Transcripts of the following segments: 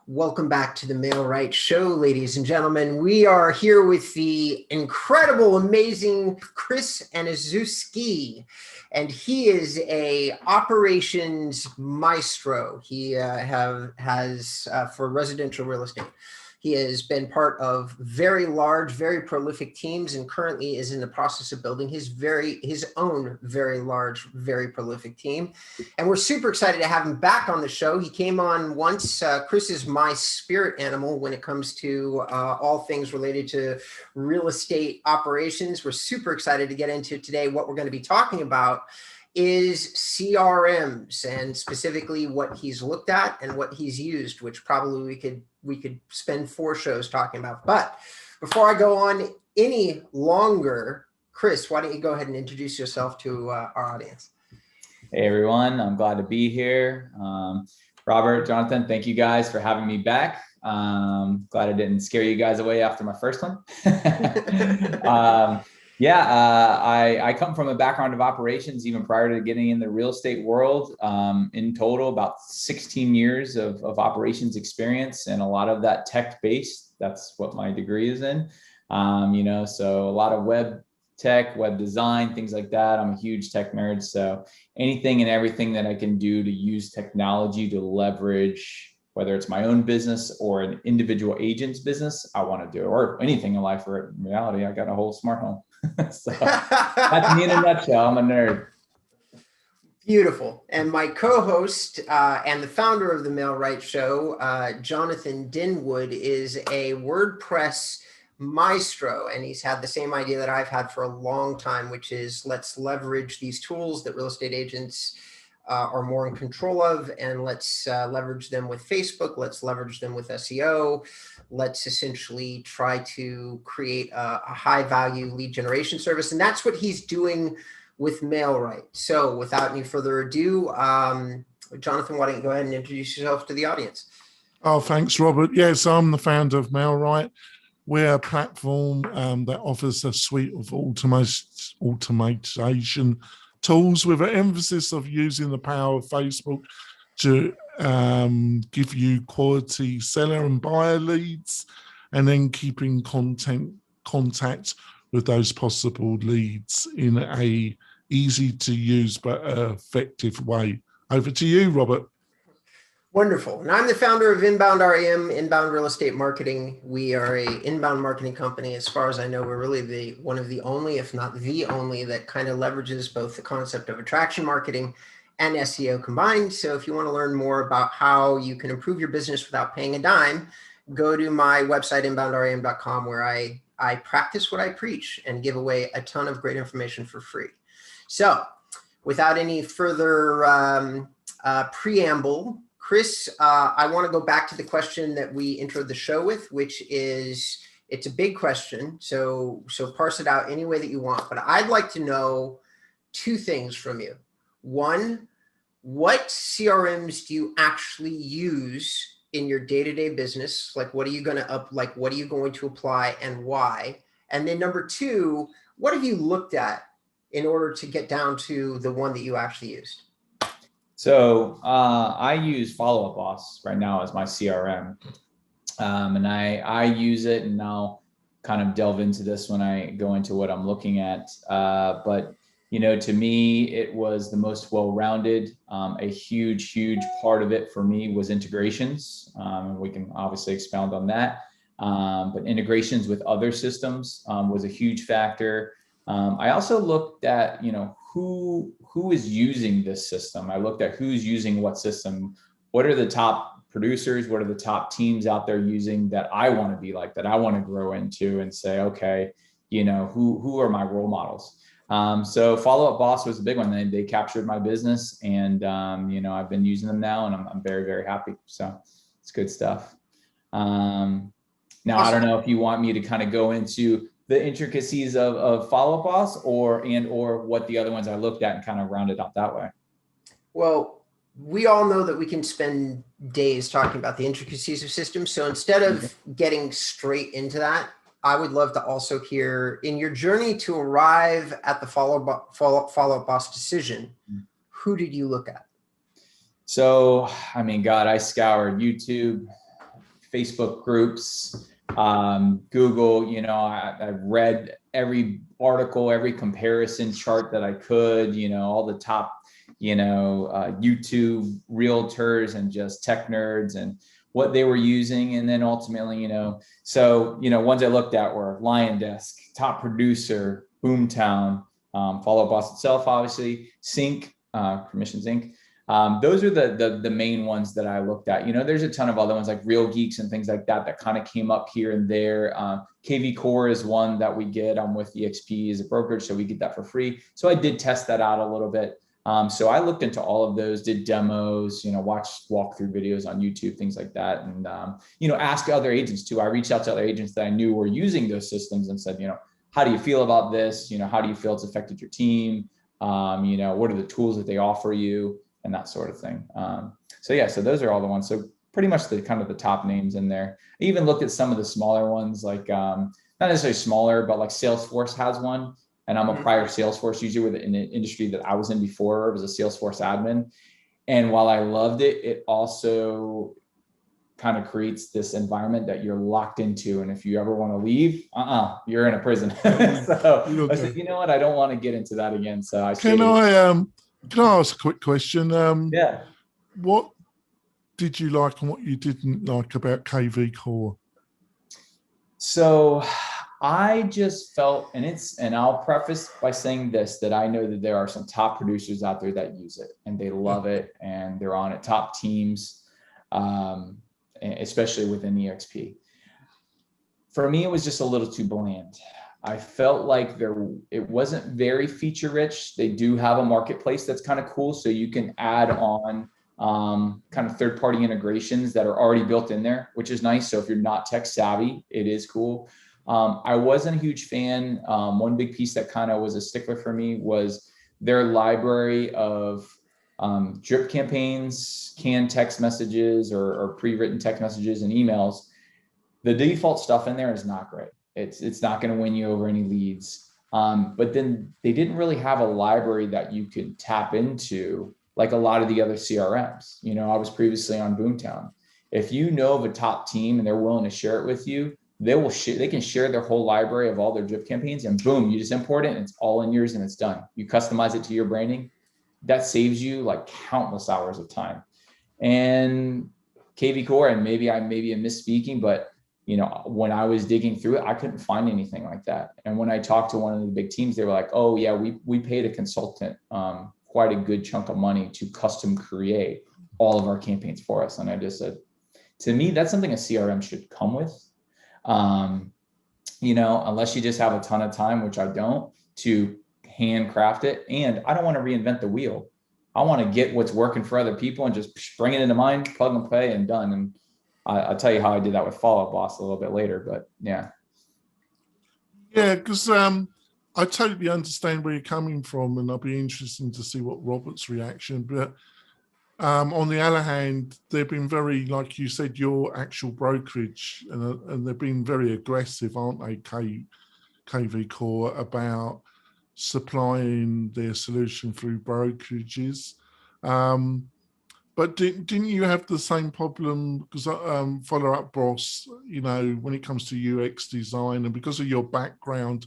Welcome back to the Mail Right Show, ladies and gentlemen. We are here with the incredible, amazing Chris Anuszewski, and he is a operations maestro. He has for residential real estate. He has been part of very large, very prolific teams, and currently is in the process of building his own very large, very prolific team. And we're super excited to have him back on the show. He came on once. Chris is my spirit animal when it comes to all things related to real estate operations. We're super excited to get into today. What we're going to be talking about is CRMs, and specifically what he's looked at and what he's used, which probably we could spend 4 shows talking about. But before I go on any longer, Chris, why don't you go ahead and introduce yourself to our audience? Hey everyone, I'm glad to be here. Robert, Jonathan, thank you guys for having me back. Glad I didn't scare you guys away after my first one. I come from a background of operations even prior to getting in the real estate world. In total, about 16 years of operations experience, and a lot of that tech-based. That's what my degree is in. So a lot of web tech, web design, things like that. I'm a huge tech nerd. So anything and everything that I can do to use technology to leverage, whether it's my own business or an individual agent's business, I want to do, or anything in life. Or in reality, I got a whole smart home. So that's me in a nutshell. I'm a nerd. Beautiful. And my co-host and the founder of the Mail Right Show, Jonathan Dinwood, is a WordPress maestro, and he's had the same idea that I've had for a long time, which is let's leverage these tools that real estate agents are more in control of, and let's leverage them with Facebook. Let's leverage them with SEO. Let's essentially try to create a high value lead generation service. And that's what he's doing with MailRight. So without any further ado, Jonathan, why don't you go ahead and introduce yourself to the audience? Oh, thanks, Robert. Yes, I'm the founder of MailRight. We're a platform that offers a suite of automation tools with an emphasis of using the power of Facebook to give you quality seller and buyer leads, and then keeping contact with those possible leads in a easy to use but effective way. Over to you, Robert. Wonderful. And I'm the founder of Inbound REM, Inbound Real Estate Marketing. We are a inbound marketing company. As far as I know, we're really one of the only, if not the only, that kind of leverages both the concept of attraction marketing and SEO combined. So if you want to learn more about how you can improve your business without paying a dime, go to my website, inboundrem.com, where I practice what I preach and give away a ton of great information for free. So without any further preamble, Chris, I want to go back to the question that we introed the show with, which is, it's a big question, so parse it out any way that you want. But I'd like to know 2 things from you. 1, what CRMs do you actually use in your day-to-day business? Like, what are you going to apply and why? And then number 2, what have you looked at in order to get down to the one that you actually used? So I use Follow Up Boss right now as my CRM, and I use it, and I'll kind of delve into this when I go into what I'm looking at. But to me, it was the most well-rounded. A huge part of it for me was integrations. We can obviously expound on that, but integrations with other systems was a huge factor. I also looked at who is using this system. I looked at who's using what system. What are the top producers? What are the top teams out there using that I want to be like, that I want to grow into and say, okay, who are my role models? So Follow Up Boss was a big one. They captured my business, and I've been using them now, and I'm very, very happy. So it's good stuff. Now, I don't know if you want me to kind of go into the intricacies of Follow Up Boss or what the other ones I looked at and kind of round it out that way. Well, we all know that we can spend days talking about the intricacies of systems. So instead of getting straight into that, I would love to also hear, in your journey to arrive at the Follow Up Boss decision, who did you look at? So, I mean, God, I scoured YouTube, Facebook groups, Google, I read every article, every comparison chart that I could, all the top, YouTube realtors and just tech nerds and what they were using. And then ultimately, ones I looked at were Lion Desk, Top Producer, Boomtown, Follow Up Boss itself, obviously, Sync, Commissions Inc. Those are the main ones that I looked at. There's a ton of other ones like Real Geeks and things like that kind of came up here and there. KV Core is one that we get. I'm with EXP as a brokerage, so we get that for free. So I did test that out a little bit. So I looked into all of those, did demos, watched walkthrough videos on YouTube, things like that. And, ask other agents too. I reached out to other agents that I knew were using those systems and said, how do you feel about this? How do you feel it's affected your team? What are the tools that they offer you and that sort of thing. So those are all the ones. So pretty much the kind of the top names in there. I even looked at some of the smaller ones, like not necessarily smaller, but like Salesforce has one. And I'm a prior Salesforce user in the industry that I was in before. I was a Salesforce admin. And while I loved it, it also kind of creates this environment that you're locked into. And if you ever want to leave, you're in a prison. So I said, you know what? I don't want to get into that again. So Can I ask a quick question? Yeah. What did you like and what you didn't like about KV Core? So I just felt, and I'll preface by saying this, that I know that there are some top producers out there that use it and they love it and they're on it, top teams, especially within EXP. For me, it was just a little too bland. I felt like it wasn't very feature rich. They do have a marketplace that's kind of cool. So you can add on kind of third-party integrations that are already built in there, which is nice. So if you're not tech savvy, it is cool. I wasn't a huge fan. One big piece that kind of was a stickler for me was their library of drip campaigns, canned text messages or pre-written text messages and emails. The default stuff in there is not great. It's not going to win you over any leads. But then they didn't really have a library that you could tap into like a lot of the other CRMs. I was previously on Boomtown. If you know of a top team and they're willing to share it with you, they can share their whole library of all their drip campaigns and boom, you just import it and it's all in yours and it's done. You customize it to your branding. That saves you like countless hours of time. And KV Core, and maybe I'm misspeaking, but when I was digging through it, I couldn't find anything like that. And when I talked to one of the big teams, they were like, oh yeah, we paid a consultant quite a good chunk of money to custom create all of our campaigns for us. And I just said, to me, that's something a CRM should come with. Unless you just have a ton of time, which I don't, to handcraft it. And I don't want to reinvent the wheel. I want to get what's working for other people and just bring it into mine, plug and play and done. And I'll tell you how I did that with Follow Up Boss a little bit later, but yeah. Yeah, because I totally understand where you're coming from, and I'll be interested to see what Robert's reaction. But on the other hand, they've been very, like you said, your actual brokerage, and they've been very aggressive, aren't they, KV Core, about supplying their solution through brokerages. But didn't you have the same problem? Because Follow Up Boss, when it comes to UX design, and because of your background,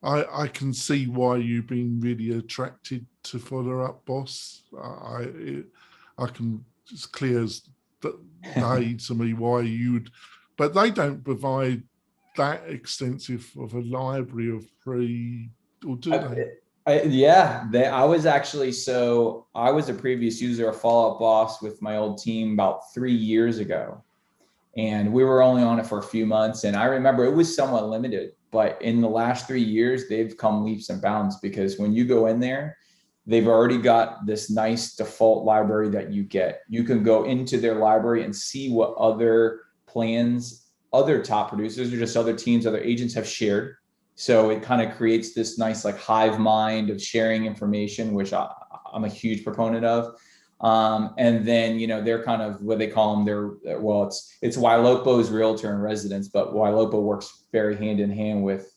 I can see why you've been really attracted to Follow Up Boss. I can, it's clear as day to me why you'd, but they don't provide that extensive of a library of free, or do they? I was a previous user of Follow Up Boss with my old team about 3 years ago. And we were only on it for a few months. And I remember it was somewhat limited, but in the last 3 years, they've come leaps and bounds, because when you go in there, they've already got this nice default library that you get. You can go into their library and see what other plans, other top producers or just other teams, other agents have shared. So it kind of creates this nice like hive mind of sharing information, which I'm a huge proponent of. And then, they're kind of what they call them. It's Ylopo's realtor in residence, but Ylopo works very hand in hand with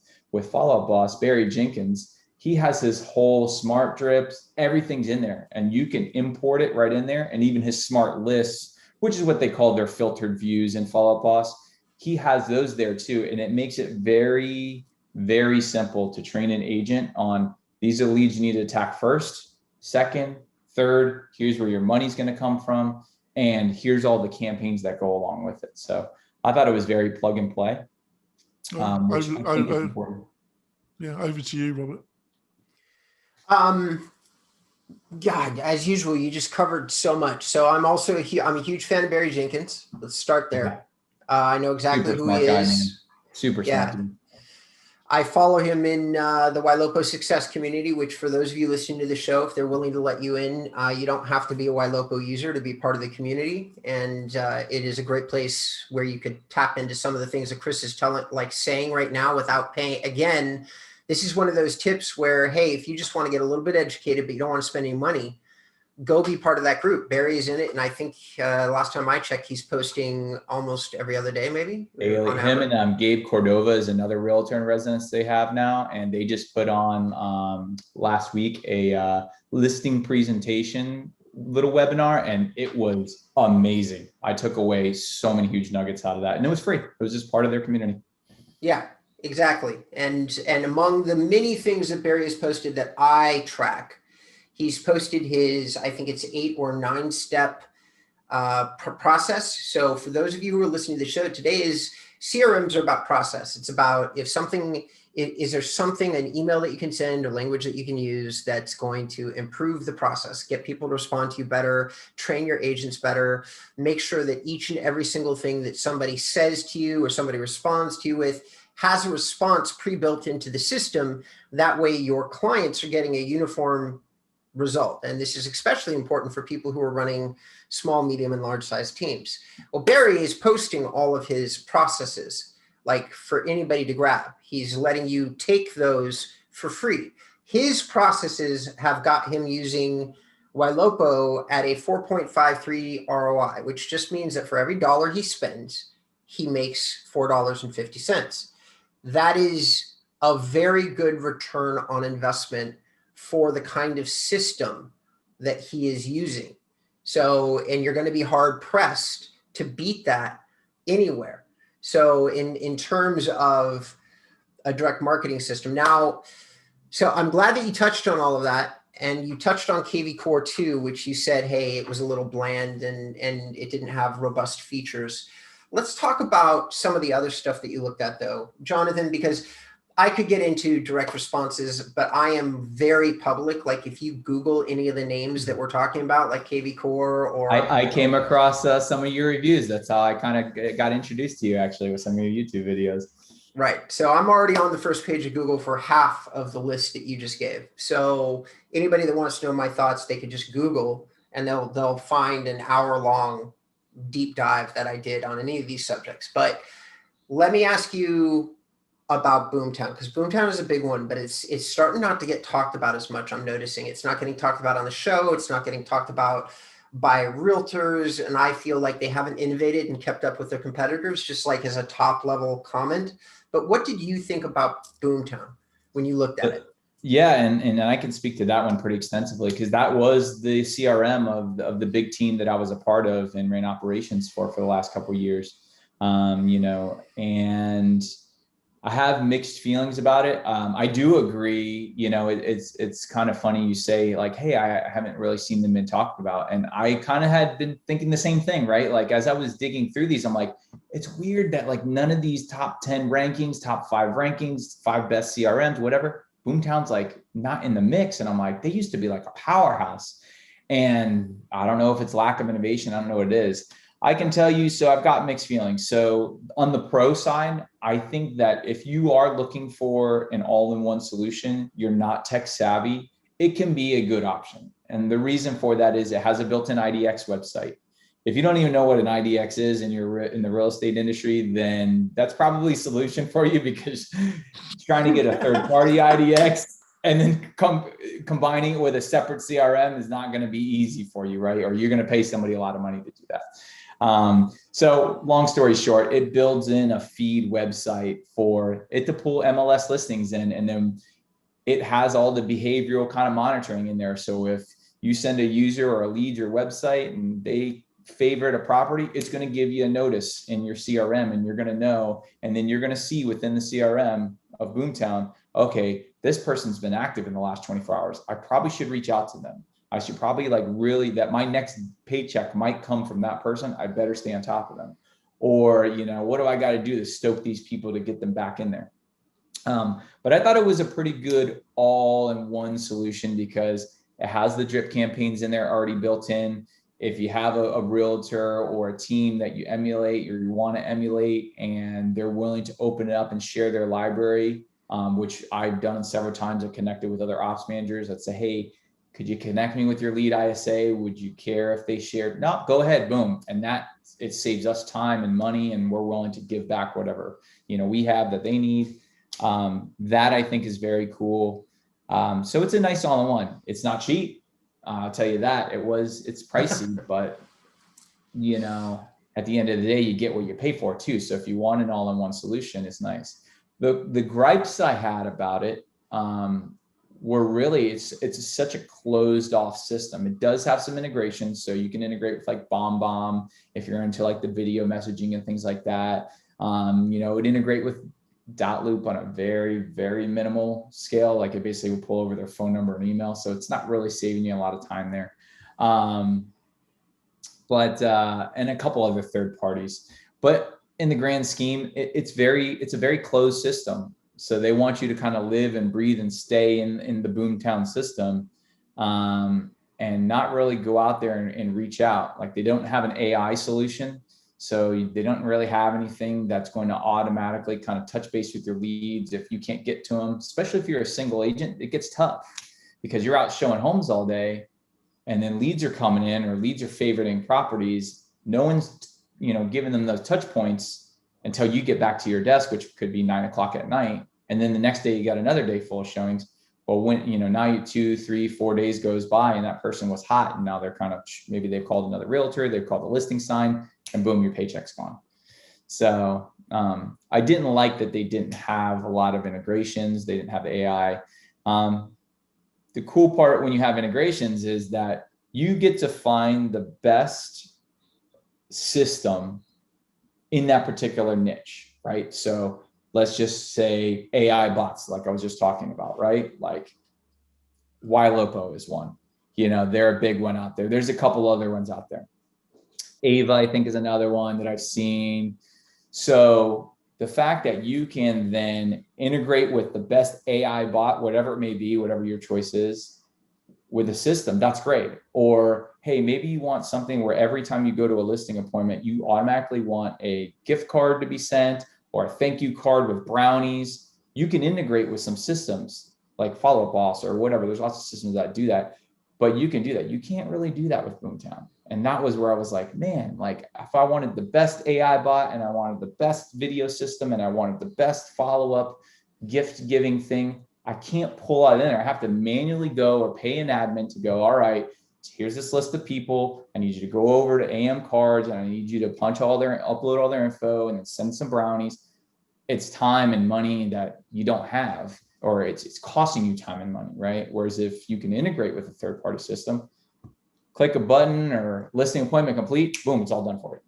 Follow Up Boss, Barry Jenkins. He has his whole smart drips, everything's in there, and you can import it right in there. And even his smart lists which is what they call their filtered views in Follow Up Boss. He has those there too. And it makes it very, very simple to train an agent on these are the leads you need to attack first, second, third, here's where your money's going to come from. And here's all the campaigns that go along with it. So I thought it was very plug and play. Which I think is important. Yeah, over to you, Robert. God, as usual, you just covered so much. So I'm also I'm a huge fan of Barry Jenkins. Let's start there. Okay. I know exactly Super who smart he guy, is. man. Super smart. I follow him in the Ylopo Success community, which for those of you listening to the show, if they're willing to let you in, you don't have to be a Ylopo user to be part of the community. And it is a great place where you could tap into some of the things that Chris is saying right now without paying. Again, this is one of those tips where, hey, if you just want to get a little bit educated, but you don't want to spend any money, go be part of that group. Barry is in it. And I think last time I checked, he's posting almost every other day, maybe. Him and Gabe Cordova is another realtor in residence they have now. And they just put on last week a listing presentation little webinar, and it was amazing. I took away so many huge nuggets out of that, and it was free. It was just part of their community. Yeah, exactly. And among the many things that Barry has posted that I track, he's posted his, I think it's 8 or 9 step process. So for those of you who are listening to the show, today's CRMs are about process. It's about if something, is there something, an email that you can send or language that you can use that's going to improve the process, get people to respond to you better, train your agents better, make sure that each and every single thing that somebody says to you or somebody responds to you with has a response pre-built into the system. That way your clients are getting a uniform result. And this is especially important for people who are running small, medium, and large size teams. Well, Barry is posting all of his processes, like for anybody to grab. He's letting you take those for free. His processes have got him using Ylopo at a 4.53 ROI, which just means that for every dollar he spends, he makes $4.50. That is a very good return on investment for the kind of system that he is using. So, and you're going to be hard pressed to beat that anywhere. So in terms of a direct marketing system now, so I'm glad that you touched on all of that. And you touched on KV Core 2, which you said, hey, it was a little bland and it didn't have robust features. Let's talk about some of the other stuff that you looked at though, Jonathan, because I could get into direct responses, but I am very public. Like if you Google any of the names that we're talking about, like KV Core or... I came across some of your reviews. That's how I kind of got introduced to you actually with some of your YouTube videos. Right. So I'm already on the first page of Google for half of the list that you just gave. So anybody that wants to know my thoughts, they could just Google and they'll find an hour-long deep dive that I did on any of these subjects. But let me ask you about Boomtown, because Boomtown is a big one, but it's starting not to get talked about as much. I'm noticing it's not getting talked about on the show. It's not getting talked about by realtors. And I feel like they haven't innovated and kept up with their competitors, just like as a top level comment. But what did you think about Boomtown when you looked at it? Yeah, and I can speak to that one pretty extensively because that was the CRM of the big team that I was a part of and ran operations for the last couple of years. And I have mixed feelings about it. I do agree, it's kind of funny you say like, hey, I haven't really seen them been talked about. And I kind of had been thinking the same thing, right? Like as I was digging through these, I'm like, it's weird that like none of these top 10 rankings, top 5 rankings, 5 best CRMs, whatever, Boomtown's like not in the mix. And I'm like, they used to be like a powerhouse. And I don't know if it's lack of innovation. I don't know what it is. I can tell you, so I've got mixed feelings. So on the pro side, I think that if you are looking for an all-in-one solution, you're not tech savvy, it can be a good option. And the reason for that is it has a built-in IDX website. If you don't even know what an IDX is and you're in the real estate industry, then that's probably a solution for you because trying to get a third-party IDX and then combining it with a separate CRM is not going to be easy for you, right? Or you're going to pay somebody a lot of money to do that. So long story short, it builds in a feed website for it to pull MLS listings in, and then it has all the behavioral kind of monitoring in there. So if you send a user or a lead your website and they favorite a property, it's going to give you a notice in your CRM, and you're going to know, and then you're going to see within the CRM of Boomtown, okay, this person's been active in the last 24 hours. I probably should reach out to them. I should probably like really, that my next paycheck might come from that person. I better stay on top of them. Or, you know, what do I got to do to stoke these people to get them back in there? But I thought it was a pretty good all-in-one solution because it has the drip campaigns in there already built in. If you have a realtor or a team that you emulate or you want to emulate, and they're willing to open it up and share their library, which I've done several times. I've connected with other ops managers that say, hey, could you connect me with your lead ISA? Would you care if they shared? No, go ahead, boom. And that, it saves us time and money, and we're willing to give back whatever, you know, we have that they need. That I think is very cool. So it's a nice all-in-one. It's not cheap. I'll tell you that. It's pricey, but you know, at the end of the day, you get what you pay for too. So if you want an all-in-one solution, it's nice. The gripes I had about it, were really, it's such a closed off system. It does have some integrations. So you can integrate with like BombBomb if you're into like the video messaging and things like that. You know, it would integrate with Dotloop on a very, very minimal scale. Like it basically will pull over their phone number and email. So it's not really saving you a lot of time there. And a couple other third parties, but in the grand scheme, it's a very closed system. So they want you to kind of live and breathe and stay in the Boomtown system, and not really go out there and reach out. Like they don't have an AI solution. So they don't really have anything that's going to automatically kind of touch base with your leads if you can't get to them, especially if you're a single agent. It gets tough because you're out showing homes all day, and then leads are coming in or leads are favoriting properties. No one's, you know, giving them those touch points until you get back to your desk, which could be 9 o'clock at night. And then the next day you got another day full of showings. Well, when, you know, now you 2, 3, 4 days goes by and that person was hot, and now they're kind of, maybe they've called another realtor, they've called the listing sign, and boom, your paycheck's gone. So I didn't like that they didn't have a lot of integrations. They didn't have AI. The cool part when you have integrations is that you get to find the best system in that particular niche, right? So let's just say AI bots, like I was just talking about, right? Like YLOPO is one, you know, they're a big one out there. There's a couple other ones out there. Ava, I think, is another one that I've seen. So the fact that you can then integrate with the best AI bot, whatever it may be, whatever your choice is, with a system, that's great. Or, hey, maybe you want something where every time you go to a listing appointment, you automatically want a gift card to be sent or a thank you card with brownies. You can integrate with some systems like Follow Up Boss or whatever. There's lots of systems that do that, but you can do that. You can't really do that with Boomtown. And that was where I was like, man, like if I wanted the best AI bot and I wanted the best video system and I wanted the best follow-up gift giving thing, I can't pull out in there. I have to manually go or pay an admin to go, all right, here's this list of people. I need you to go over to AM cards and I need you to upload all their info and then send some brownies. It's time and money that you don't have, or it's costing you time and money, right? Whereas if you can integrate with a third-party system, click a button or listing appointment complete, boom, it's all done for you.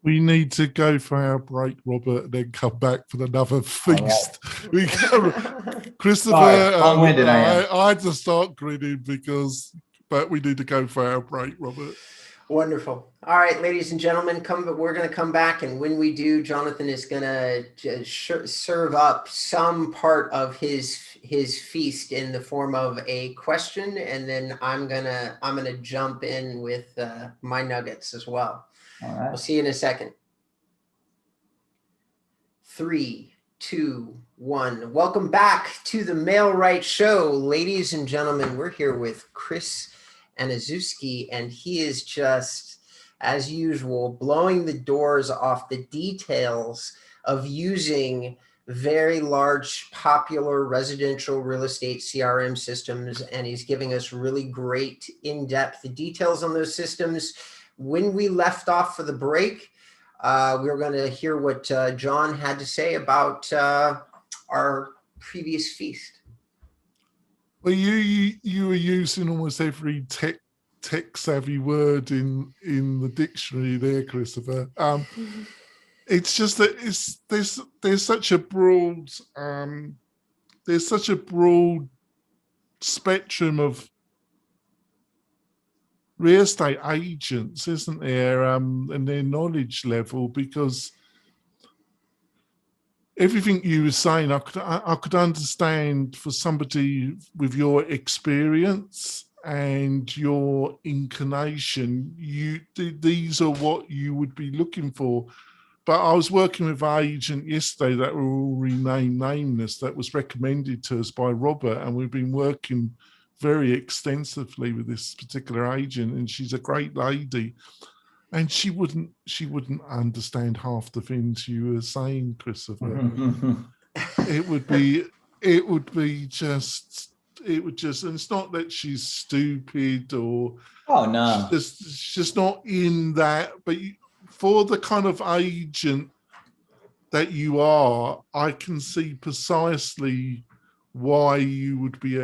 We need to go for our break, Robert, and then come back for another feast. Right. Christopher, I had to start grinning but we need to go for our break, Robert. Wonderful. All right, ladies and gentlemen, we're going to come back, and when we do, Jonathan is going to serve up some part of his feast in the form of a question, and then I'm gonna jump in with my nuggets as well. All right. We'll see you in a second. 3, 2, 1. Welcome back to the Mail Right Show, ladies and gentlemen. We're here with Chris Anuszewski, and he is just, as usual, blowing the doors off the details of using very large, popular residential real estate CRM systems, and he's giving us really great in-depth details on those systems. When we left off for the break, we were going to hear what John had to say about our previous feast. Well, you were using almost every tech tech savvy word in the dictionary there, Christopher. It's just that there's such a broad spectrum of real estate agents, isn't there, and their knowledge level, because everything you were saying, I could understand for somebody with your experience and your inclination, these are what you would be looking for. But I was working with an agent yesterday that were all renamed nameless, that was recommended to us by Robert, and we've been working very extensively with this particular agent, and she's a great lady, and she wouldn't understand half the things you were saying, Christopher. it would just, and it's not that she's stupid or she's just not in that, but for the kind of agent that you are, I can see precisely why you would be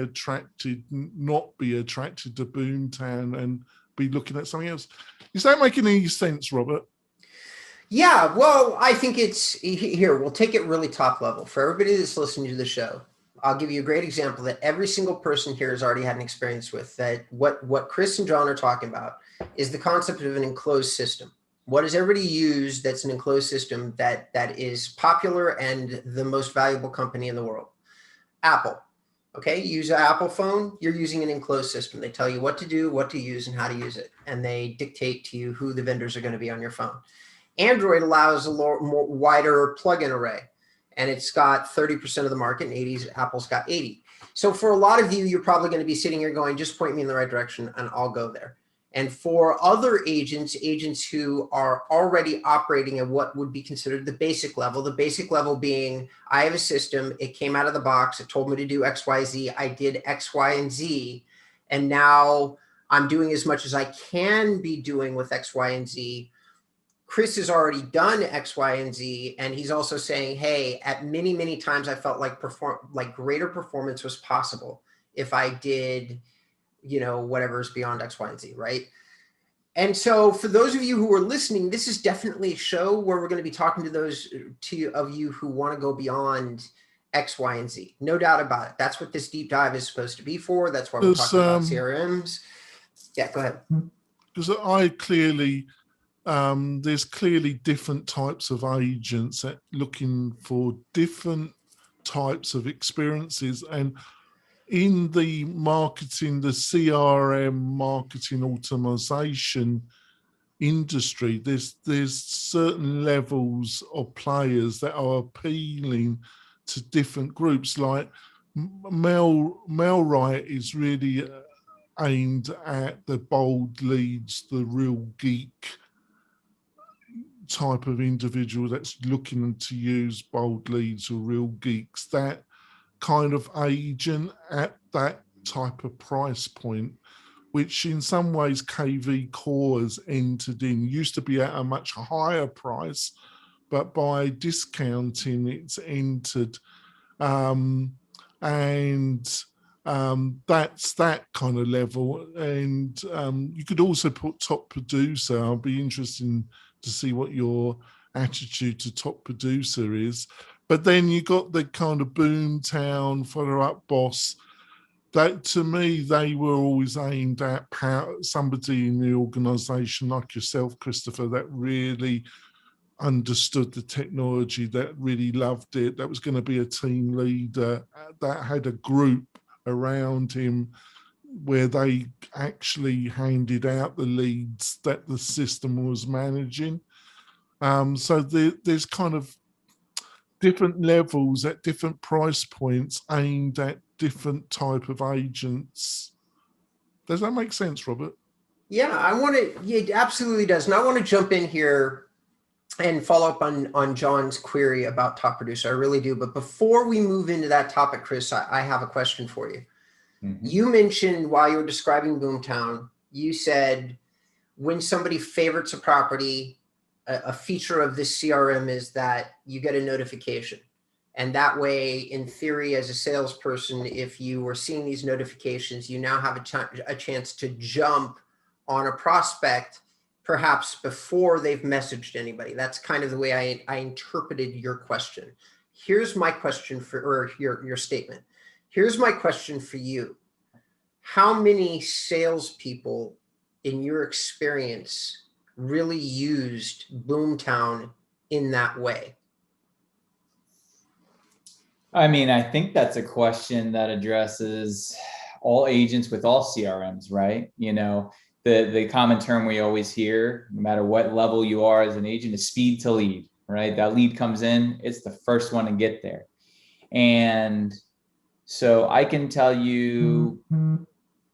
not be attracted to Boomtown and be looking at something else. Is that making any sense, Robert? Yeah, well, I think it's here. We'll take it really top level for everybody that's listening to the show. I'll give you a great example that every single person here has already had an experience with. That what Chris and John are talking about is the concept of an enclosed system. What does everybody use that's an enclosed system that is popular and the most valuable company in the world? Apple. Okay, you use an Apple phone, you're using an enclosed system. They tell you what to do, what to use, and how to use it. And they dictate to you who the vendors are going to be on your phone. Android allows a more wider plugin array, and it's got 30% of the market, and 80s, Apple's got 80. So for a lot of you, you're probably going to be sitting here going, just point me in the right direction and I'll go there. And for other agents who are already operating at what would be considered the basic level being, I have a system, it came out of the box, it told me to do X, Y, Z, I did X, Y, and Z, and now I'm doing as much as I can be doing with X, Y, and Z. Chris has already done X, Y, and Z, and he's also saying, hey, at many, many times I felt like greater performance was possible if I did, whatever's beyond X, Y, and Z, right? And so for those of you who are listening, this is definitely a show where we're going to be talking to those of you who want to go beyond X, Y, and Z. No doubt about it. That's what this deep dive is supposed to be for. That's why we're talking about CRMs. Yeah, go ahead. Because there's clearly different types of agents looking for different types of experiences, and in the marketing, the CRM marketing automation industry, there's certain levels of players that are appealing to different groups. Like Mailrite is really aimed at the bold leads, the real geek type of individual that's looking to use bold leads or real geeks. That kind of agent at that type of price point, which in some ways KV Core has entered in, used to be at a much higher price, but by discounting it's entered, and that's that kind of level. And you could also put top producer. I'll be interested to see what your attitude to top producer is. But then you got the kind of Boomtown follow-up boss. That, to me, they were always aimed at somebody in the organisation like yourself, Christopher, that really understood the technology, that really loved it, that was going to be a team leader, that had a group around him where they actually handed out the leads that the system was managing. So there's kind of different levels at different price points aimed at different type of agents. Does that make sense, Robert? Yeah, it absolutely does. And I want to jump in here and follow up on John's query about top producer. I really do. But before we move into that topic, Chris, I have a question for you. Mm-hmm. You mentioned while you were describing Boomtown, you said when somebody favorites a property, a feature of this CRM is that you get a notification. And that way, in theory, as a salesperson, if you were seeing these notifications, you now have a chance to jump on a prospect, perhaps before they've messaged anybody. That's kind of the way I interpreted your question. Here's my question or your statement. Here's my question for you. How many salespeople in your experience really used Boomtown in that way? I mean, I think that's a question that addresses all agents with all CRMs, right? You know, the common term we always hear, no matter what level you are as an agent, is speed to lead, right? That lead comes in, it's the first one to get there. And so I can tell you,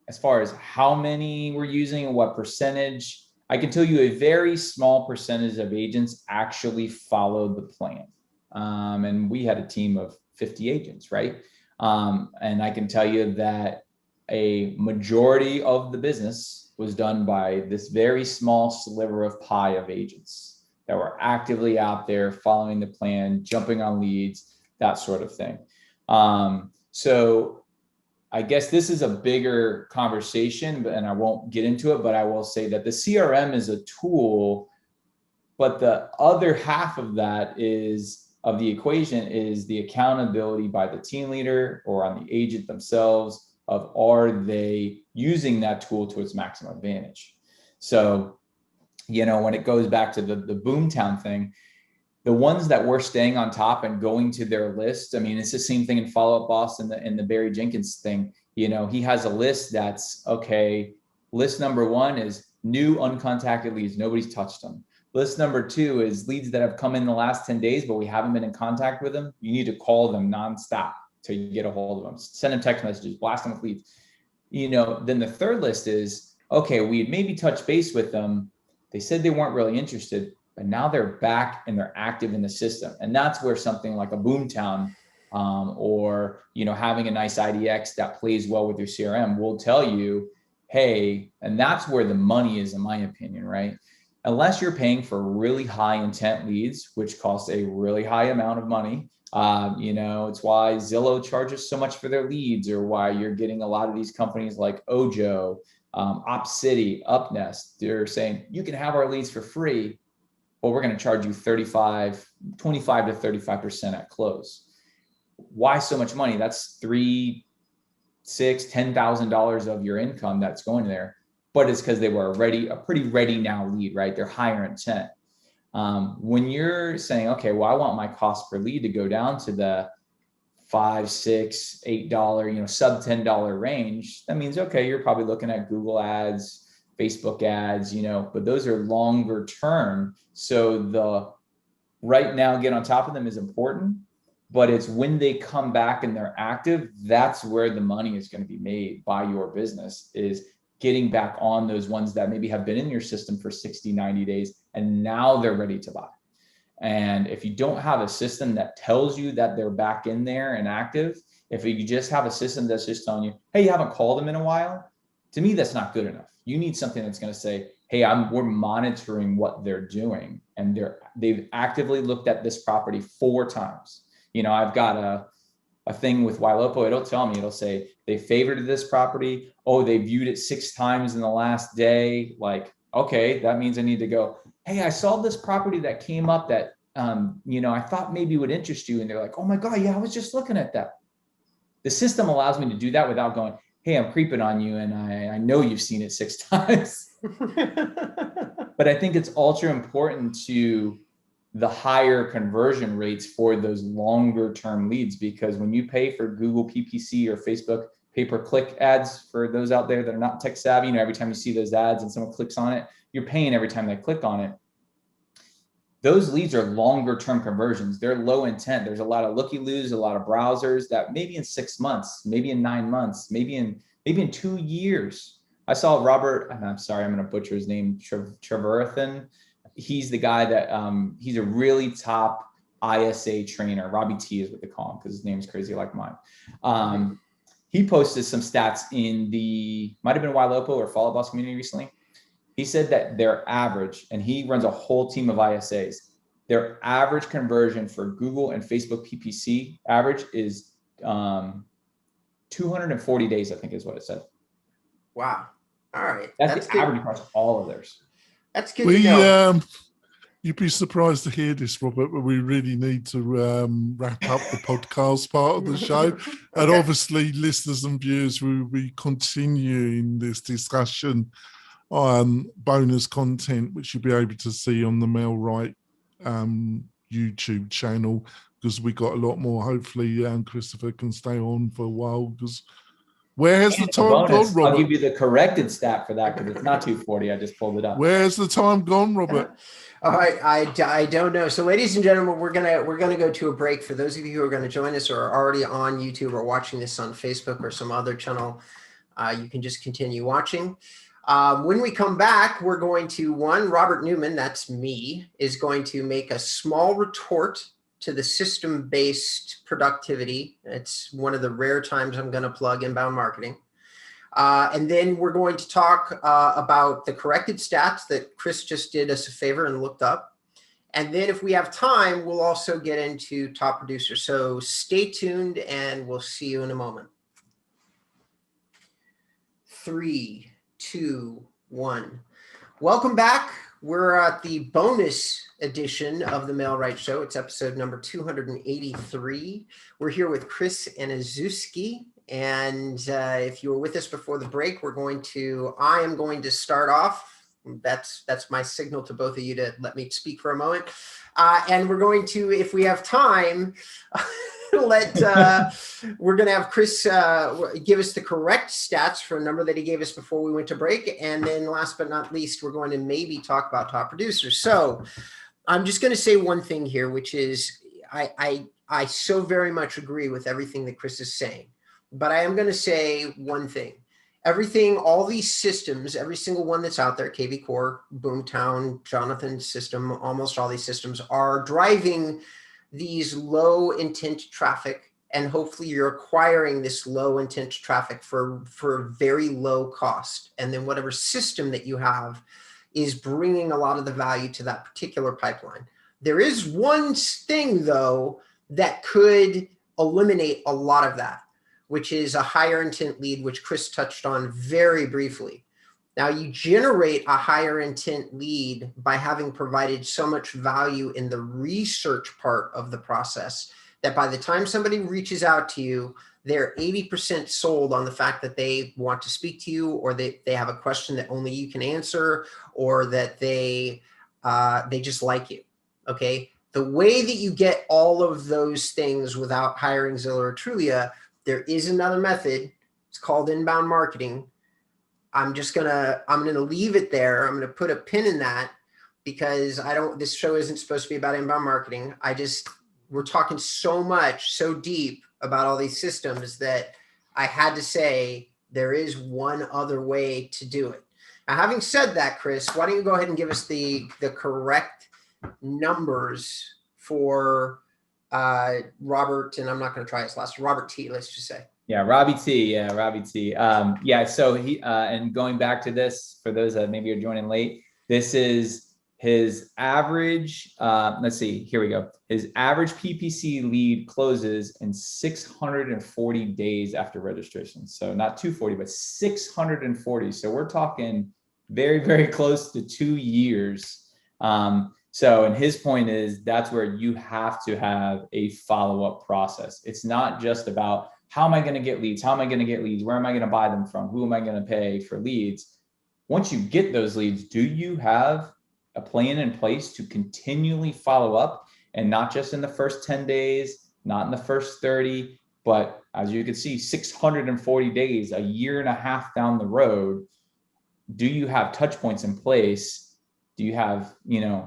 as far as how many we're using and what percentage, I can tell you a very small percentage of agents actually followed the plan. And we had a team of 50 agents, right? And I can tell you that a majority of the business was done by this very small sliver of pie of agents that were actively out there following the plan, jumping on leads, that sort of thing. So I guess this is a bigger conversation, and I won't get into it, but I will say that the CRM is a tool, but the other half of that of the equation is the accountability by the team leader or on the agent themselves of, are they using that tool to its maximum advantage? So, you know, when it goes back to the Boomtown thing, the ones that were staying on top and going to their list, I mean, it's the same thing in Follow Up Boss and the Barry Jenkins thing. You know, he has a list that's, okay, list number 1 is new uncontacted leads. Nobody's touched them. List number 2 is leads that have come in the last 10 days, but we haven't been in contact with them. You need to call them nonstop till you get a hold of them. Send them text messages, blast them with leads. You know, then the third list is, okay, we had maybe touched base with them. They said they weren't really interested, but now they're back and they're active in the system. And that's where something like a Boomtown or, you know, having a nice IDX that plays well with your CRM will tell you, hey, and that's where the money is, in my opinion, right? Unless you're paying for really high intent leads, which costs a really high amount of money. You know, it's why Zillow charges so much for their leads, or why you're getting a lot of these companies like Ojo, OpCity, UpNest. They're saying you can have our leads for free, but we're going to charge you 25 to 35% at close. Why so much money? That's $3,000, $6,000, $10,000 of your income that's going there. But it's because they were already a pretty ready now lead, right? They're higher intent. When you're saying, okay, well, I want my cost per lead to go down to the $5, $6, $8, you know, sub $10 range, that means, okay, you're probably looking at Google ads, Facebook ads, you know, but those are longer term. So the right now get on top of them is important, but it's when they come back and they're active, that's where the money is going to be made by your business, is getting back on those ones that maybe have been in your system for 60, 90 days, and now they're ready to buy. And if you don't have a system that tells you that they're back in there and active, if you just have a system that's just telling you, hey, you haven't called them in a while, to me, that's not good enough. You need something that's going to say, hey, we're monitoring what they're doing, and they've actively looked at this property 4 times. You know, I've got a thing with Ylopo, it'll tell me, it'll say they favorited this property. Oh, they viewed it 6 times in the last day. Like, okay, that means I need to go, hey, I saw this property that came up that, you know, I thought maybe would interest you. And they're like, oh my God, yeah, I was just looking at that. The system allows me to do that without going, hey, I'm creeping on you, and I know you've seen it 6 times. But I think it's ultra important to the higher conversion rates for those longer term leads, because when you pay for Google PPC or Facebook pay-per-click ads, for those out there that are not tech savvy, you know, every time you see those ads and someone clicks on it, you're paying every time they click on it. Those leads are longer term conversions. They're low intent. There's a lot of looky-loos, a lot of browsers that maybe in 6 months, maybe in 9 months, maybe in 2 years. I saw Robert, and I'm sorry, I'm going to butcher his name, Treverathan. He's the guy that, he's a really top ISA trainer. Robbie T is what they call him, because his name's crazy like mine. He posted some stats in might have been Ylopo or Follow Up Boss community recently. He said that their average, and he runs a whole team of ISAs, their average conversion for Google and Facebook PPC average is 240 days, I think is what it said. Wow. All right. That's the good. average across all of theirs. That's good to know. You'd be surprised to hear this, Robert, but we really need to wrap up the podcast part of the show. Okay. And obviously, listeners and viewers, we will be continuing this discussion on bonus content, which you'll be able to see on the Mailrite YouTube channel, because we got a lot more. Hopefully, Christopher can stay on for a while, because where has the time gone, Robert? I'll give you the corrected stat for that, because it's not 240. I just pulled it up. Where's the time gone, Robert? All right, I don't know. So, ladies and gentlemen, we're gonna go to a break. For those of you who are going to join us or are already on YouTube or watching this on Facebook or some other channel, you can just continue watching. When we come back, we're going to Robert Newman, that's me, is going to make a small retort to the system-based productivity. It's one of the rare times I'm going to plug inbound marketing. And then we're going to talk about the corrected stats that Chris just did us a favor and looked up. And then if we have time, we'll also get into top producer. So stay tuned and we'll see you in a moment. 3, 2, 1. Welcome back. We're at the bonus edition of the Mailrite Show. It's episode number 283. We're here with Chris Anuszewski. And if you were with us before the break, I am going to start off. That's my signal to both of you to let me speak for a moment. And we're going to, if we have time, we're going to have Chris give us the correct stats for a number that he gave us before we went to break. And then last but not least, we're going to maybe talk about top producers. So I'm just going to say one thing here, which is I so very much agree with everything that Chris is saying. But I am going to say one thing. All these systems, every single one that's out there, KV Core, Boomtown, Jonathan's system, almost all these systems are driving these low intent traffic. And hopefully you're acquiring this low intent traffic for very low cost. And then whatever system that you have is bringing a lot of the value to that particular pipeline. There is one thing, though, that could eliminate a lot of that, which is a higher intent lead, which Chris touched on very briefly. Now, you generate a higher intent lead by having provided so much value in the research part of the process that by the time somebody reaches out to you, they're 80% sold on the fact that they want to speak to you, or they have a question that only you can answer, or that they just like you, okay? The way that you get all of those things without hiring Zillow or Trulia, there is another method. It's called inbound marketing. I'm gonna leave it there. I'm gonna put a pin in that because this show isn't supposed to be about inbound marketing. We're talking so deep about all these systems that I had to say there is one other way to do it. Now, having said that, Chris, why don't you go ahead and give us the correct numbers for Robert, and I'm not going to try his last, Robert T, let's just say. Yeah, Robbie T. So he, and going back to this, for those that maybe are joining late, this is his average, let's see, here we go. His average PPC lead closes in 640 days after registration. So not 240, but 640. So we're talking very, very close to 2 years. And his point is that's where you have to have a follow-up process. It's not just about how am I going to get leads? How am I going to get leads? Where am I going to buy them from? Who am I going to pay for leads? Once you get those leads, do you have a plan in place to continually follow up, and not just in the first 10 days, not in the first 30, but as you can see, 640 days, a year and a half down the road, do you have touch points in place? Do you have,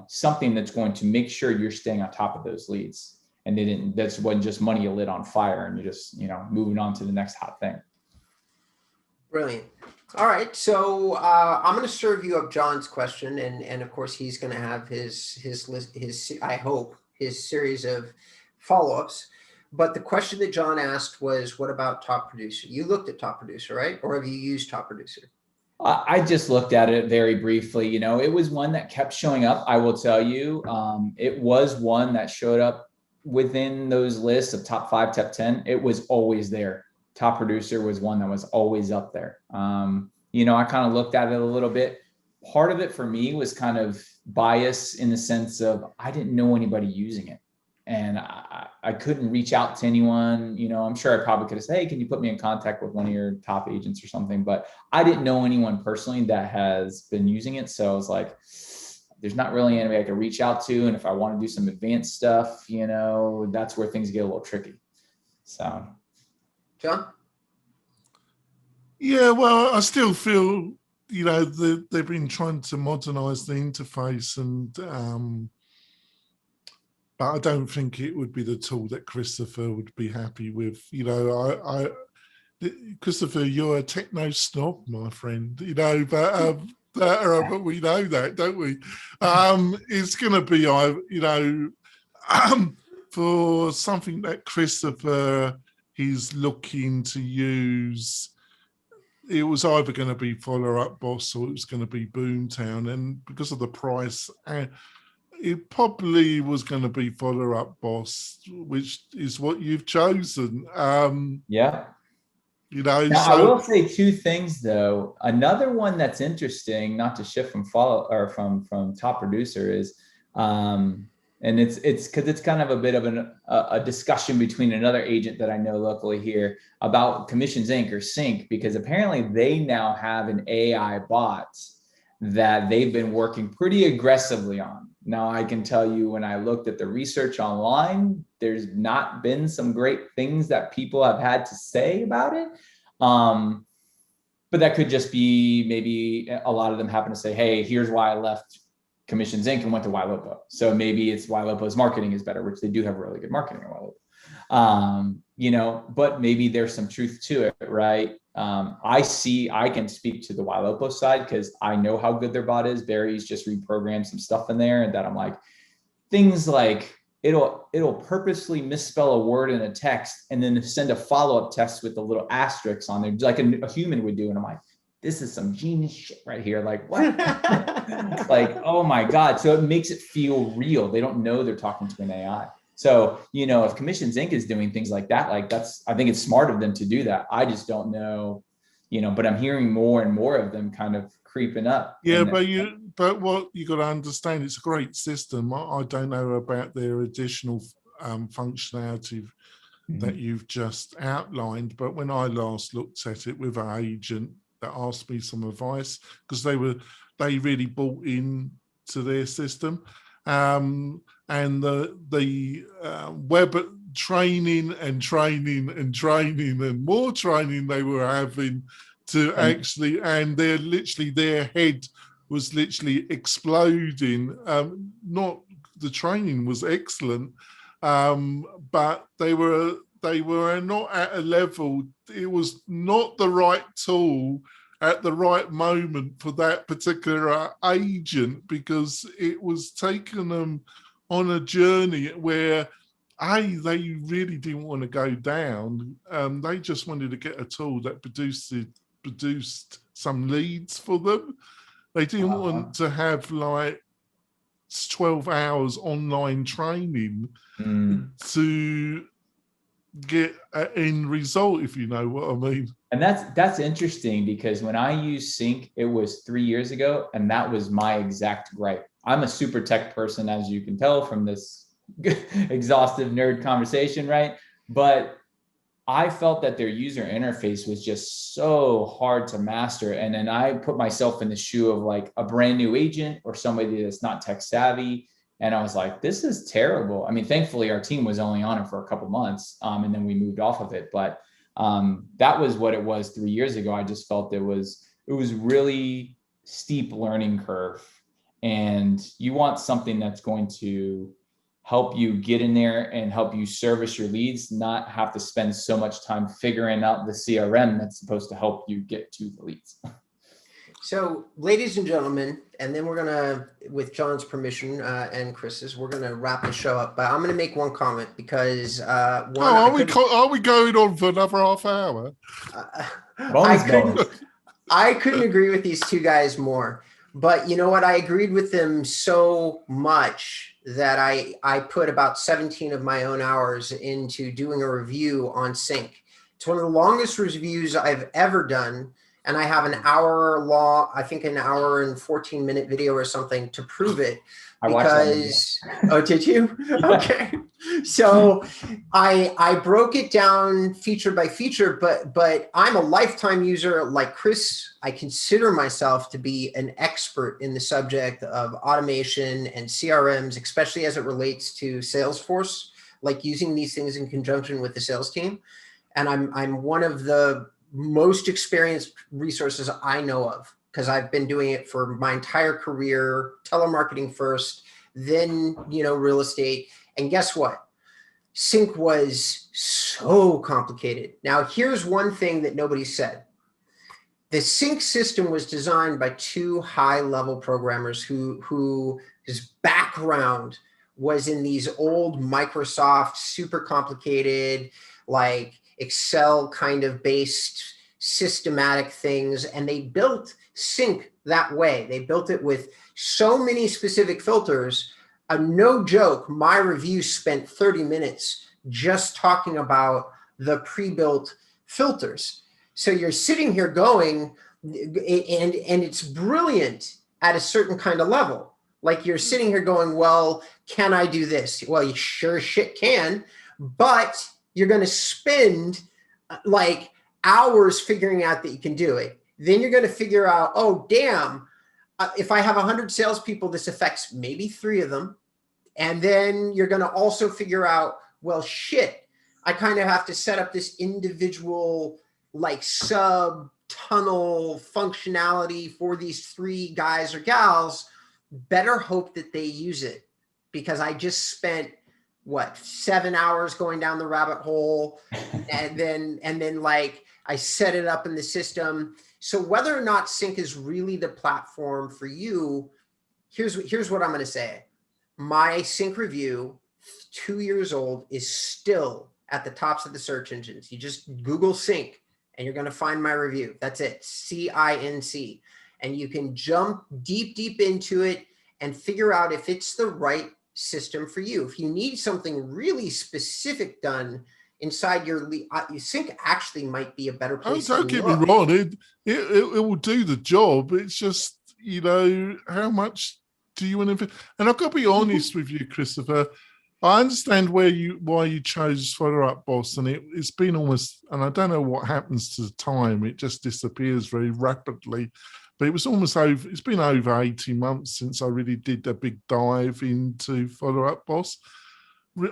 something that's going to make sure you're staying on top of those leads? And that's wasn't just money you lit on fire and you're just, moving on to the next hot thing. Brilliant. All right. So I'm going to serve you up John's question. And of course, he's going to have his I hope, his series of follow-ups. But the question that John asked was, what about top producer? You looked at top producer, right? Or have you used top producer? I just looked at it very briefly. It was one that kept showing up. I will tell you, it was one that showed up within those lists of top 5, top 10. It was always there. Top producer was one that was always up there. I kind of looked at it a little bit. Part of it for me was kind of bias in the sense of I didn't know anybody using it. And I couldn't reach out to anyone. I'm sure I probably could have said, hey, can you put me in contact with one of your top agents or something? But I didn't know anyone personally that has been using it. So I was like, there's not really anybody I could reach out to. And if I want to do some advanced stuff, that's where things get a little tricky. So, John? Yeah, well, I still feel, they've been trying to modernize the interface, but I don't think it would be the tool that Christopher would be happy with. Christopher, you're a techno snob, my friend, but we know that, don't we? It's going to be, for something that Christopher is looking to use, it was either going to be Follow Up Boss or it was going to be Boomtown. And because of the price, it probably was going to be Follow Up Boss, which is what you've chosen. Yeah. Now, I will say two things though. Another one that's interesting, not to shift from from top producer, is and it's because it's kind of a bit of a discussion between another agent that I know locally here about Commissions Inc. or Sync, because apparently they now have an AI bot that they've been working pretty aggressively on. Now, I can tell you when I looked at the research online, there's not been some great things that people have had to say about it. But that could just be maybe a lot of them happen to say, hey, here's why I left Commissions Inc. and went to YLOPO. So maybe it's YLOPO's marketing is better, which they do have really good marketing at YLOPO. But maybe there's some truth to it, right? I can speak to the YLOPO side because I know how good their bot is. Barry's just reprogrammed some stuff in there, and that I'm like, things like it'll purposely misspell a word in a text and then send a follow-up text with a little asterisk on there, like a human would do. And I'm like, this is some genius shit right here. Like, what? Like, oh my God. So it makes it feel real. They don't know they're talking to an AI. So, if Commissions Inc. is doing things like that, I think it's smart of them to do that. I just don't know, but I'm hearing more and more of them kind of creeping up. Yeah, but what you got to understand, it's a great system. I don't know about their additional functionality that you've just outlined, but when I last looked at it with an agent that asked me some advice, because they really bought in to their system, and the web training and more training they were having to actually, and their head was literally exploding. Not the training was excellent, but they were not at a level. It was not the right tool at the right moment for that particular agent, because it was taking them on a journey where they really didn't want to go down. They just wanted to get a tool that produced some leads for them. They didn't want to have like 12 hours online training to get an end result, if you know what I mean. And that's interesting, because when I used Sync, it was 3 years ago, and that was my exact gripe. I'm a super tech person, as you can tell from this exhaustive nerd conversation, right? But I felt that their user interface was just so hard to master. And then I put myself in the shoe of like a brand new agent or somebody that's not tech savvy. And I was like, this is terrible. I mean, thankfully our team was only on it for a couple months, and then we moved off of it. But that was what it was 3 years ago. I just felt it was really steep learning curve, and you want something that's going to help you get in there and help you service your leads, not have to spend so much time figuring out the CRM that's supposed to help you get to the leads. So, ladies and gentlemen, and then we're gonna, with John's permission and Chris's, we're gonna wrap the show up. But I'm gonna make one comment, because are we going on for another half hour? I couldn't agree with these two guys more. But you know what? I agreed with them so much that I put about 17 of my own hours into doing a review on Sync. It's one of the longest reviews I've ever done. and I have an hour long, I think an hour and 14-minute video or something to prove it. I watched that video. Because, oh, did you? Okay. So I broke it down feature by feature, but I'm a lifetime user like Chris. I consider myself to be an expert in the subject of automation and CRMs, especially as it relates to Salesforce, like using these things in conjunction with the sales team. And I'm one of the most experienced resources I know of, because I've been doing it for my entire career, telemarketing first, then, real estate. And guess what? Sync was so complicated. Now, here's one thing that nobody said. The Sync system was designed by two high-level programmers whose background was in these old Microsoft, super complicated, like Excel kind of based systematic things. And they built Sync that way. They built it with so many specific filters. No joke, my review spent 30 minutes just talking about the pre-built filters. So you're sitting here going, and it's brilliant at a certain kind of level. Like you're sitting here going, well, can I do this? Well, you sure shit can, but you're going to spend like hours figuring out that you can do it. Then you're going to figure out, oh, damn, if I have 100 salespeople, this affects maybe 3 of them. And then you're going to also figure out, well, shit, I kind of have to set up this individual like sub tunnel functionality for these 3 guys or gals. Better hope that they use it, because I just spent 7 hours going down the rabbit hole, and then like I set it up in the system. So whether or not Sync is really the platform for you, here's what I'm going to say. My Sync review, 2 years old, is still at the tops of the search engines. You just Google Sync and you're going to find my review. That's it. CINC. And you can jump deep into it and figure out if it's the right system for you. If you need something really specific done inside your Sync, actually might be a better place. Don't get me wrong, it will do the job. It's just, how much do you want to? And I've got to be honest with you, Christopher. I understand why you chose Follow Up Boss, and it's been almost, and I don't know what happens to the time. It just disappears very rapidly. But it's been over 18 months since I really did a big dive into Follow Up Boss.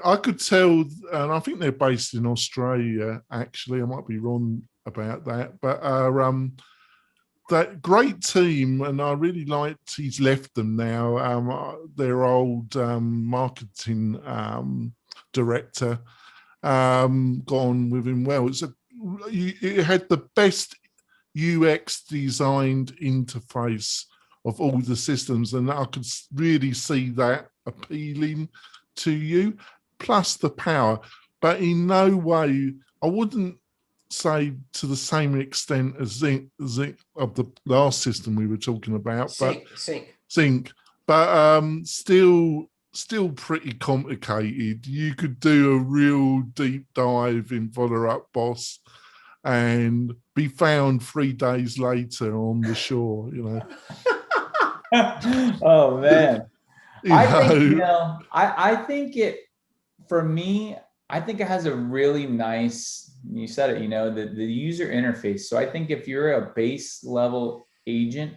I could tell, and I think they're based in Australia, actually. I might be wrong about that. But that great team, and I really liked, he's left them now, their old marketing director, gone with him well. It had the best UX designed interface of all the systems, and I could really see that appealing to you, plus the power. But in no way, I wouldn't say to the same extent as Sync of the last system we were talking about, Sync, but still pretty complicated. You could do a real deep dive in Follow Up Boss and be found 3 days later on the shore, Oh man. I think it, for me, I think it has a really nice, you said it, the user interface. So I think if you're a base level agent,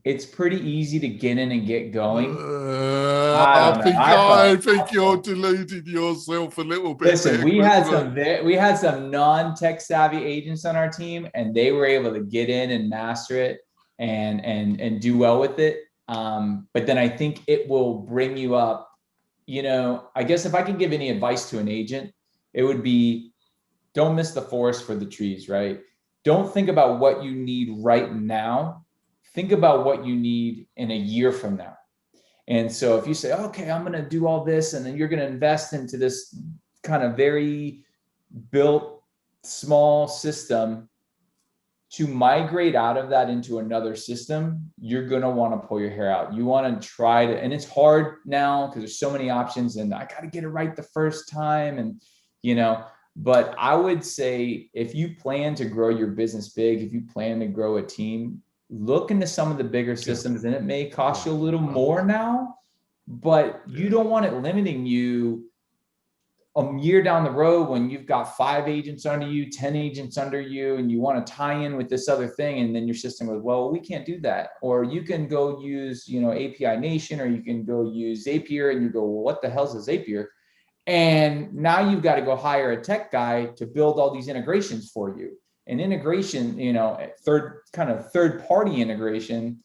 it's pretty easy to get in and get going. I think you're deluding yourself a little bit. Listen, we had some non-tech savvy agents on our team, and they were able to get in and master it and do well with it. But then I think it will bring you up. I guess if I can give any advice to an agent, it would be, don't miss the forest for the trees, right? Don't think about what you need right now. Think about what you need in a year from now. And so if you say, okay, I'm going to do all this, and then you're going to invest into this kind of very built small system, to migrate out of that into another system, you're going to want to pull your hair out. You want to try to, and it's hard now because there's so many options, and I got to get it right the first time. And, But I would say if you plan to grow your business big, if you plan to grow a team, look into some of the bigger systems, and it may cost you a little more now, but you don't want it limiting you a year down the road when you've got 5 agents under you, 10 agents under you, and you want to tie in with this other thing. And then your system goes, well, we can't do that. Or you can go use, API Nation, or you can go use Zapier, and you go, well, what the hell is a Zapier? And now you've got to go hire a tech guy to build all these integrations for you. And integration, third party integration,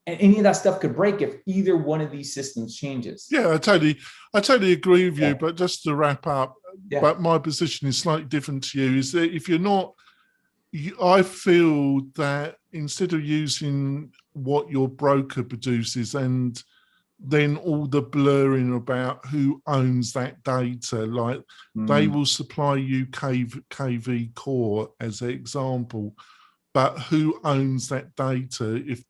and any of that stuff could break if either one of these systems changes. Yeah, I totally agree with you. But just to wrap up, but my position is slightly different to you. Is that if you're not, I feel that instead of using what your broker produces and then all the blurring about who owns that data, like they will supply you KV core as an example, but who owns that data if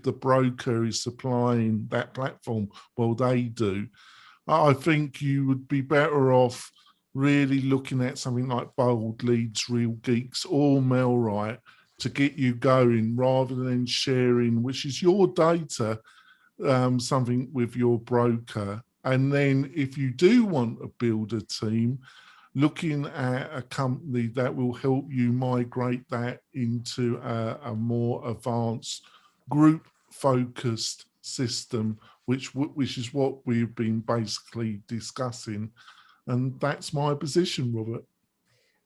the broker is supplying that platform? Well, they do. I think you would be better off really looking at something like Bold Leads, Real Geeks, or Mailrite to get you going, rather than sharing, which is your data, something with your broker. And then if you do want to build a team, looking at a company that will help you migrate that into a more advanced group focused system, which is what we've been basically discussing. And that's my position, Robert.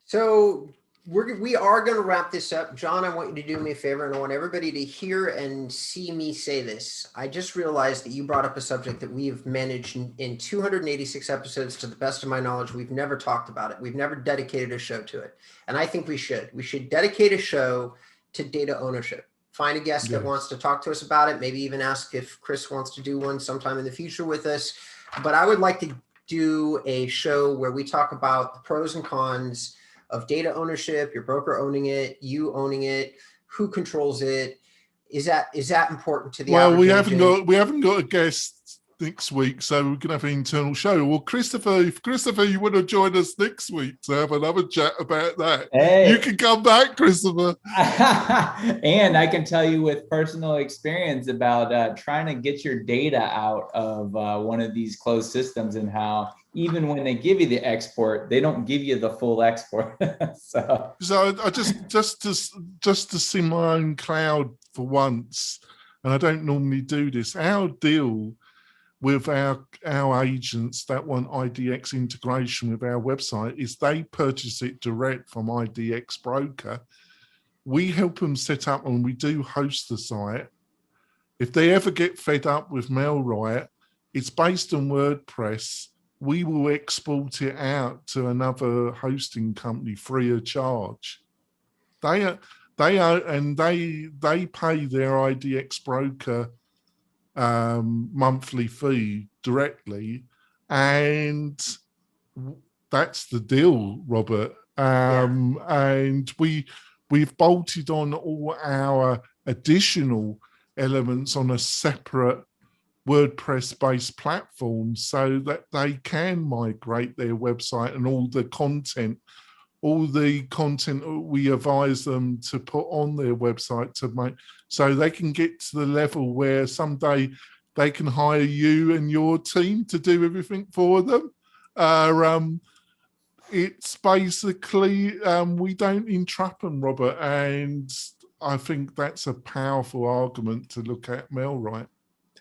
So we are going to wrap this up. John, I want you to do me a favor, and I want everybody to hear and see me say this. I just realized that you brought up a subject that we've managed in 286 episodes. To the best of my knowledge, we've never talked about it. We've never dedicated a show to it. And I think we should. We should dedicate a show to data ownership. Find a guest that wants to talk to us about it. Maybe even ask if Chris wants to do one sometime in the future with us. But I would like to do a show where we talk about the pros and cons of data ownership, your broker owning it, you owning it, who controls it. Is that important to the Well, average we haven't got a guest next week, so we're gonna have an internal show. Well, Christopher, you want to join us next week to have another chat about that, you can come back, Christopher. And I can tell you with personal experience about trying to get your data out of one of these closed systems, and how even when they give you the export, they don't give you the full export. so I just to see my own cloud for once, and I don't normally do this. Our deal with our agents that want IDX integration with our website is they purchase it direct from IDX broker. We help them set up, and we do host the site. If they ever get fed up with Mailrite, it's based on WordPress. We will export it out to another hosting company free of charge. They pay their IDX broker monthly fee directly, and that's the deal, Robert. And we've bolted on all our additional elements on a separate WordPress-based platform so that they can migrate their website and all the content we advise them to put on their website to make, so they can get to the level where someday they can hire you and your team to do everything for them. It's basically, we don't entrap them, Robert, and I think that's a powerful argument to look at Mailrite.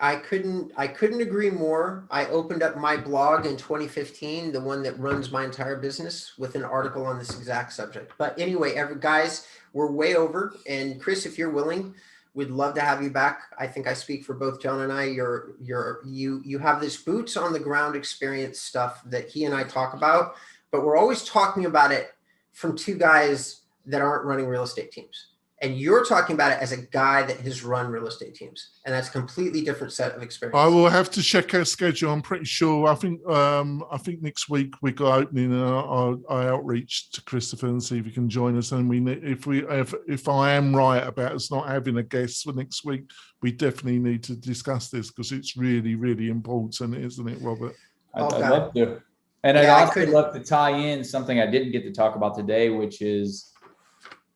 I couldn't agree more. I opened up my blog in 2015, the one that runs my entire business, with an article on this exact subject. But anyway, guys, we're way over. And Chris, if you're willing, we'd love to have you back. I think I speak for both John and I. You have this boots on the ground experience stuff that he and I talk about, but we're always talking about it from two guys that aren't running real estate teams. And you're talking about it as a guy that has run real estate teams, and that's a completely different set of experience. I will have to check our schedule. I'm pretty sure. I think next week we got opening, and I outreach to Christopher and see if he can join us. And if I am right about us not having a guest for next week, we definitely need to discuss this because it's really, really important, isn't it, Robert? I'd love to. And I'd Yeah, I also couldn't. love to tie in something I didn't get to talk about today, which is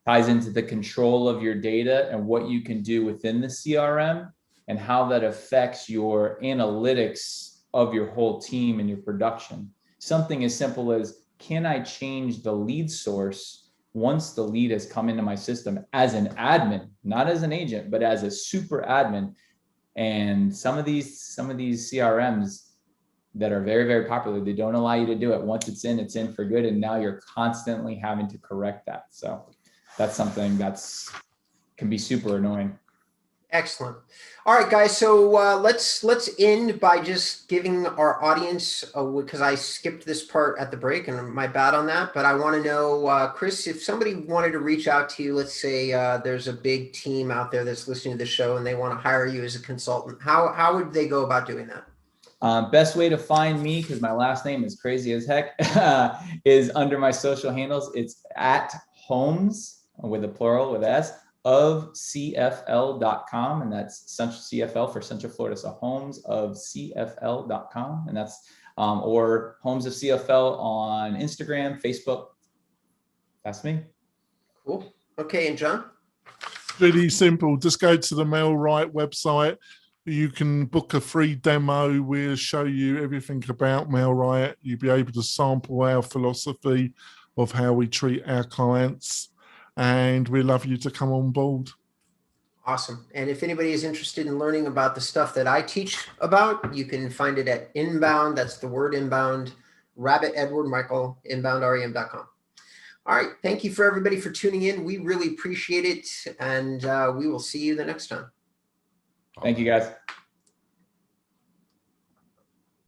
ties into the control of your data and what you can do within the CRM and how that affects your analytics of your whole team and your production. Something as simple as, can I change the lead source once the lead has come into my system as an admin, not as an agent, but as a super admin? And some of these CRMs that are very, very popular, they don't allow you to do it. Once it's in for good. And now you're constantly having to correct that. So that's something that's can be super annoying. Excellent. All right, guys. So let's end by just giving our audience, because I skipped this part at the break, and my bad on that. But I want to know, Chris, if somebody wanted to reach out to you, let's say there's a big team out there that's listening to the show, and they want to hire you as a consultant. How would they go about doing that? Best way to find me, because my last name is crazy as heck, is under my social handles. It's at Homes with a plural with S of CFL.com, and that's Central CFL for Central Florida. So Homes of CFL.com, and that's or Homes of CFL on Instagram, Facebook. That's me. Cool. Okay, and John? Really simple. Just go to the MailRight website. You can book a free demo. We'll show you everything about MailRight. You'll be able to sample our philosophy of how we treat our clients, and we'd love you to come on board. Awesome. And if anybody is interested in learning about the stuff that I teach about, you can find it at Inbound. That's the word Inbound, Rabbit Edward Michael, inboundrem.com. All right. Thank you for everybody for tuning in. We really appreciate it. And we will see you the next time. Thank you, guys.